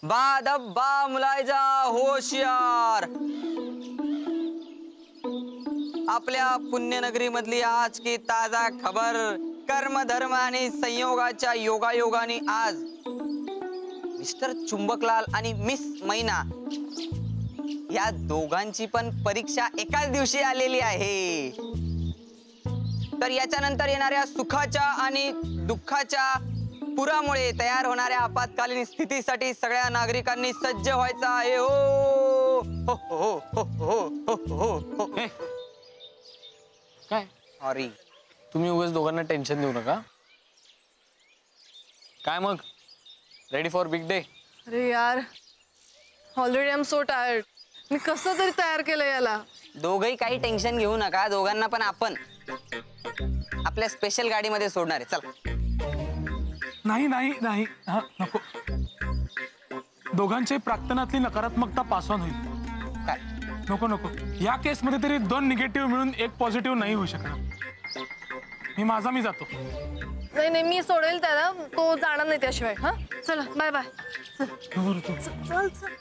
बाद अब्बा मुलायजा होशियार। आपल्या पुण्यनगरी मधली आज की ताजा खबर। कर्म धर्म आणि संयोगाच्या योगायोगाने आज मिस्टर चुंबकलाल आणि मिस मैना या दोघांची पण परीक्षा एकाच दिवशी आलेली आहे। तर याच्यानंतर येणाऱ्या सुखाच्या आणि दुःखाच्या पुरामुळे तयार होणाऱ्या आपत्कालीन स्थितीसाठी सगळ्या नागरिकांनी सज्ज व्हायचं आहे। हो हो हो हो हो हो हो। काय सॉरी, तुम्ही उगाच दोघांना टेन्शन देऊ नका। काय मग रेडी फॉर बिग डे? अरे यार, already I am so tired. मी कसं तरी तयार केलं याला। दोघही काही टेन्शन घेऊ नका, दोघांना पण आपण आपल्या स्पेशल गाडीमध्ये सोडणार आहे। चला। नाही नाही नाही, हा नको। दोघांचे प्राक्तनातली नकारात्मकता पास ऑन होईल। काय नको नको, या केस मध्ये तरी 2 निगेटिव्ह मिळून 1 पॉझिटिव्ह नाही होऊ शकणार। मी जातो। नाही नाही, मी सोडेल त्याला, तो जाणार नाही त्याशिवाय। हा चला, बाय बाय। चल चल।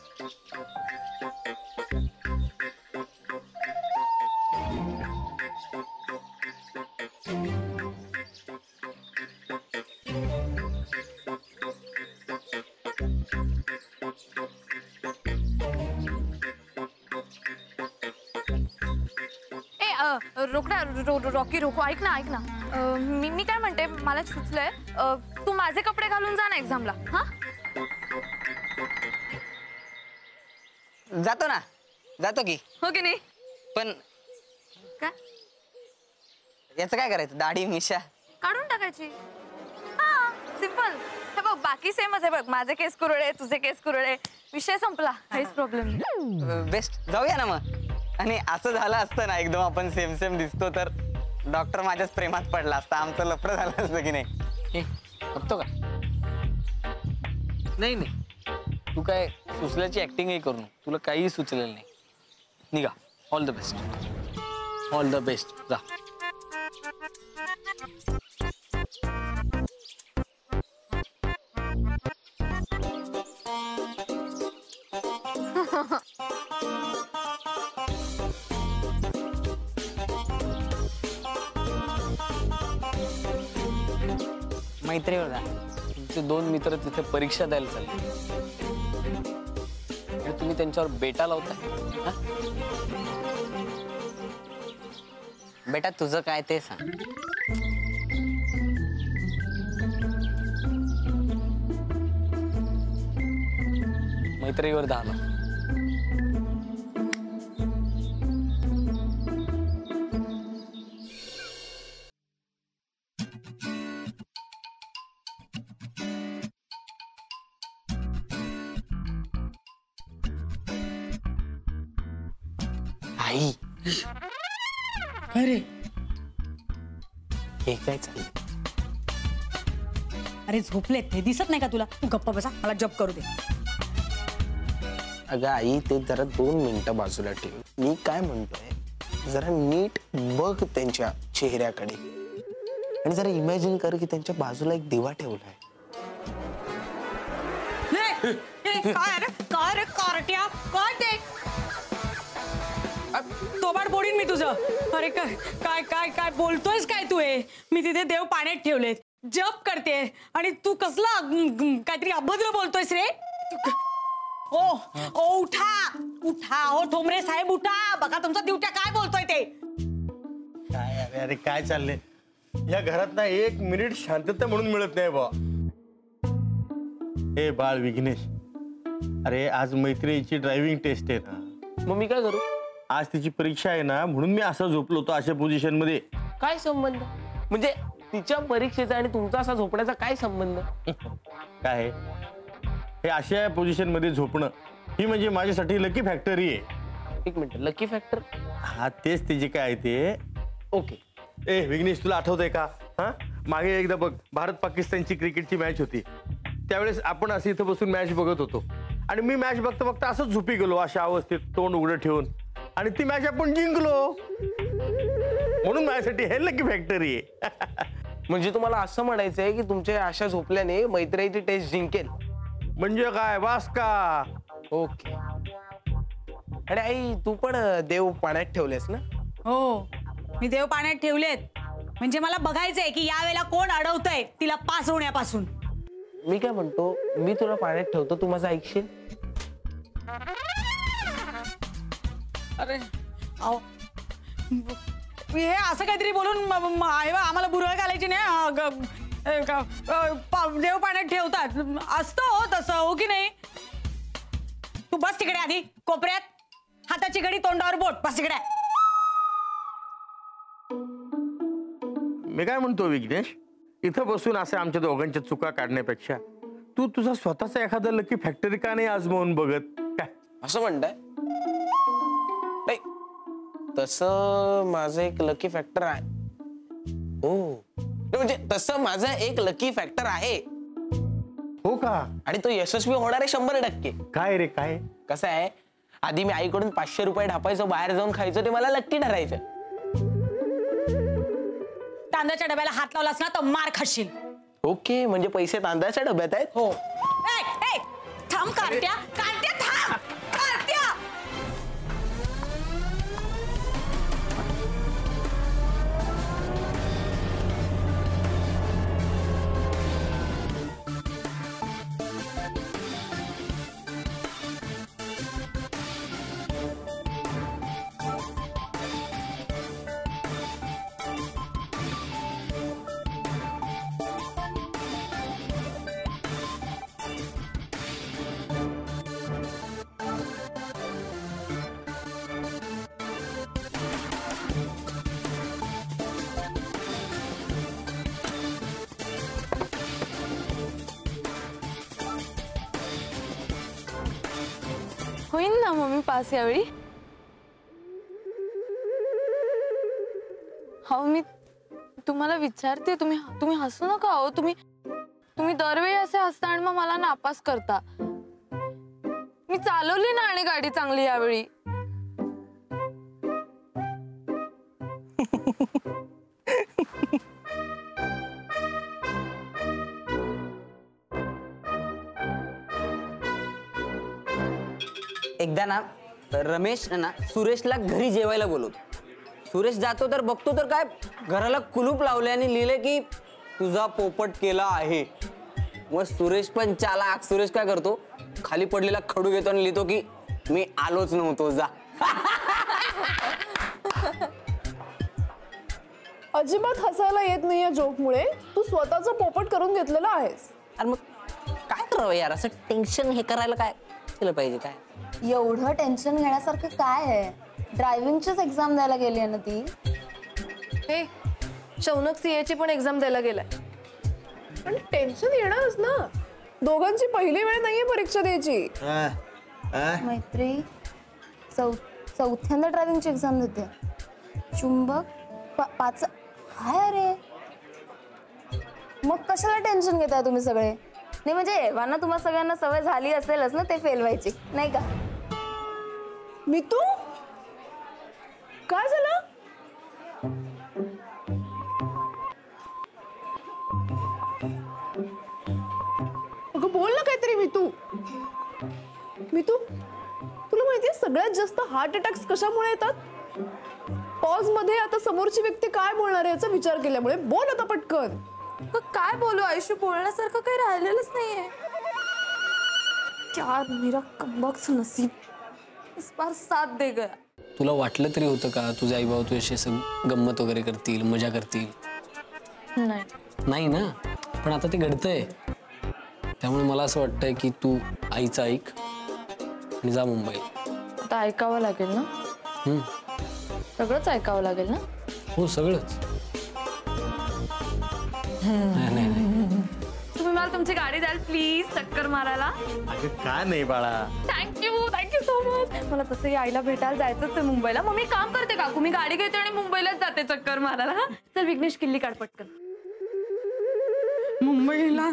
रॉकी रोको, ऐक ना। मी काय म्हणते, मला सुचलंय, तू माझे कपडे घालून जा ना एक्झामला। हा जातो की। हो की नाही? पण काय याचं काय करायचं? दाढी मिशा काढून टाकायची। हा सिंपल। हे बघ, बाकी सेमच आहे बघ, माझे केस कुरळे, तुझे केस कुरळे, विषय संपला, काहीच प्रॉब्लेम नाही। बेस्ट, जाऊया ना मग। आणि असं झालं असतं ना, एकदम आपण सेम सेम दिसतो तर डॉक्टर माझ्याच प्रेमात पडला असता, आमचं लफडं झालं असतं की नाही? बघतो का? नाही नाही, तू काय सुचल्याची ऍक्टिंगही करू नको, तुला काहीही सुचलेलं नाही। निघा, all the best. All the best, जा। मैत्रीवर जा। तुमचे 2 मित्र तिथे परीक्षा द्यायला चालले आणि तुम्ही त्यांच्यावर बेटा लावताय। हा? बेटा तुझं काय ते सांग। मैत्रीवर 10 लाख। आई, अरे हे काय चाललंय? अरे झोपलेत ते, दिसत नाही का तुला? तू गप्पा बसा, मला जॉब करू दे। अगं आई, ते जरा 2 मिनिटं बाजूला ठेव। मी काय म्हणतोय, जरा नीट बघ त्यांच्या चेहऱ्याकडे आणि जरा इमॅजिन कर की त्यांच्या बाजूला एक दिवा ठेवलाय। काय रे कारट्या, काय ते? तोबाड फोडीन मी तुझं। अरे काय काय काय काय बोलतोयस काय तू? मी तिथे देव पाण्यात ठेवलेत, जप करते आणि तू कसला काहीतरी अभद्र बोलतोयस रे? ओ ओ उठा ओ ठोंबरे साहेब, उठा, बघा तुमचा दिवट्या काय बोलतोय ते। काय अरे काय चाललंय या घरात? ना 1 मिनिट शांतता म्हणून मिळत नाही बा। हे बाळ विघ्नेश, अरे आज मैत्रिणीची ड्रायव्हिंग टेस्ट आहे ना, मग मी काय करू? आज तिची परीक्षा आहे ना, म्हणून मी असं झोपलो होतो अशा पोझिशन मध्ये। काय संबंध? म्हणजे तिच्या परीक्षेचा आणि तुमचा असा झोपण्याचा काय संबंध? काय हे अशा पोझिशन मध्ये झोपणं ही म्हणजे माझ्यासाठी लकी फॅक्टरी आहे। 1 मिनिट, लकी फॅक्टर? हा तेच ते जे काय आहे ते। ओके। ए विघ्नेश, तुला आठवतंय का? हा मागे एकदा बघ, भारत पाकिस्तानची क्रिकेटची मॅच होती, त्यावेळेस आपण असं इथं बसून मॅच बघत होतो आणि मी मॅच बघता बघता असंच झोपी गेलो अशा अवस्थेत, तोंड उघडं ठेवून, आणि ती मॅच आपण जिंकलो। म्हणून माझ्यासाठी हे लकी फॅक्टरी आहे। म्हणजे तुम्हाला असं म्हणायचंय की तुमच्या अशा झोपल्याने मैत्रीची टेस्ट जिंकेल? म्हणजे काय वास का? ओके. अरे आई तू पण देव पाण्यात ठेवलेस ना? हो, मी देव पाण्यात ठेवलेत. म्हणजे मला बघायचंय की यावेळेला कोण अडवतंय तिला पास होण्यापासून. मी काय म्हणतो, मी तुला पाण्यात ठेवतो, तू माझं ऐकशील? अरे अहो, हे असं काहीतरी बोलून आम्हाला बुरळ घालायची नाही. देव पाण्यात ठेवतात असतं हो तसं, हो की नाही? तू बस तिकडे आधी कोपऱ्यात, हाताची घडी तोंडावर बोट, बस तिकडे. मी काय म्हणतो विघ्नेश, इथं बसून असे आमच्या दोघांच्या चुका काढण्यापेक्षा तू तुझा स्वतःचा एखादा लकी फॅक्टरी का नाही आजमावून बघत? काय असं म्हणताय? नाही, तसं माझं एक लकी फॅक्टर आहे. हो, म्हणजे तसं माझं एक लकी फॅक्टर आहे. हो का? आणि तो यशस्वी होणार आहे 100%. काय रे काय? कसं आहे, आधी मी आईकडून 500 रुपये ढापायचो, बाहेर जाऊन खायचो, ते मला लक्की ठरायचं. तांदळाच्या डब्याला हात लावलास ना तर मार खाशील. ओके, म्हणजे पैसे तांदळाच्या डब्यात आहेत. हो. थांब कार्ट्या, कार्ट्या थांब, कार्ट्या. होईल ना मम्मी पास यावेळी? हो, मी तुम्हाला विचारते, तुम्ही हसू नका हो. तुम्ही दरवेळी असे हसता आणि मग मला नापास करता. मी चालवली ना आणि गाडी चांगली यावेळी. एकदा ना रमेश ना सुरेशला घरी जेवायला बोलवतो. सुरेश जातो तर बघतो तर काय घराला कुलूप लावले आणि लिहिले की तुझा पोपट केला आहे. मग सुरेश पण चालाक. सुरेश काय करतो, खाली पडलेला खडू घेतो आणि लिहितो की मी आलोच नव्हतो, जा. अजिबात हसायला येत नाही या जोकमुळे. तू स्वतःचं पोपट करून घेतलेलं आहेस. अरे मग काय करावं यार, असं टेन्शन हे करायला काय केलं पाहिजे? काय एवढं टेन्शन घेण्यासारखं काय आहे? ड्रायव्हिंगचीच एक्झाम द्यायला गेली आहे ना ती. हे शौनक सीएची पण एक्झाम द्यायला गेलाय. पण टेन्शन येणारच ना, दोघांची पहिली वेळ नाहीये परीक्षा द्यायची. मैत्री चौथ्यांदा ड्रायव्हिंगची एक्झाम देते. चुंबक पाच. काय अरे, मग कशाला टेन्शन घेताय तुम्ही सगळे? नाही म्हणजे वाना तुम्हाला सगळ्यांना सवय झाली असेलच ना ते फेल व्हायची, नाही का? मी तू काय झालं? अगं बोल ना काहीतरी. मी तू तुला माहितीये सगळ्यात जास्त हार्ट अटॅक्स कशामुळे येतात? पॉज मध्ये आता समोरची व्यक्ती काय बोलणार आहे याचा विचार केल्यामुळे. बोल आता पटकन. काय बोलू आयुष्य, बोलण्यासारखं काही राहिलेलंच नाहीये. यार मेरा कमबख्त नसीब इस बार साथ दे गया. तुला वाटलं तरी होतं का तुझे आई बाबा तुझ्याशी असं गंमत वगैरे करतील, मजा करतील? नाही ना, पण आता ते घडतंय. त्यामुळे मला असं वाटतंय की तू आईचं ऐक आणि जा मुंबईला. आता ऐकावं लागेल ना? सगळंच ऐकावं लागेल ना? हो, सगळंच. नाही. तुम्ही मला तुमची गाडी द्याल प्लीज चक्कर मारायला? अगं काय नाही बाळा. Thank you so much. मला तसंही आईला भेटायला जायचंच आहे मुंबईला. मग मी काम करते काकू, मी गाडी घेते आणि मुंबईलाच जाते चक्कर मारायला. हा चल विघ्नेश, किल्ली काढ पटकन. मुंबईला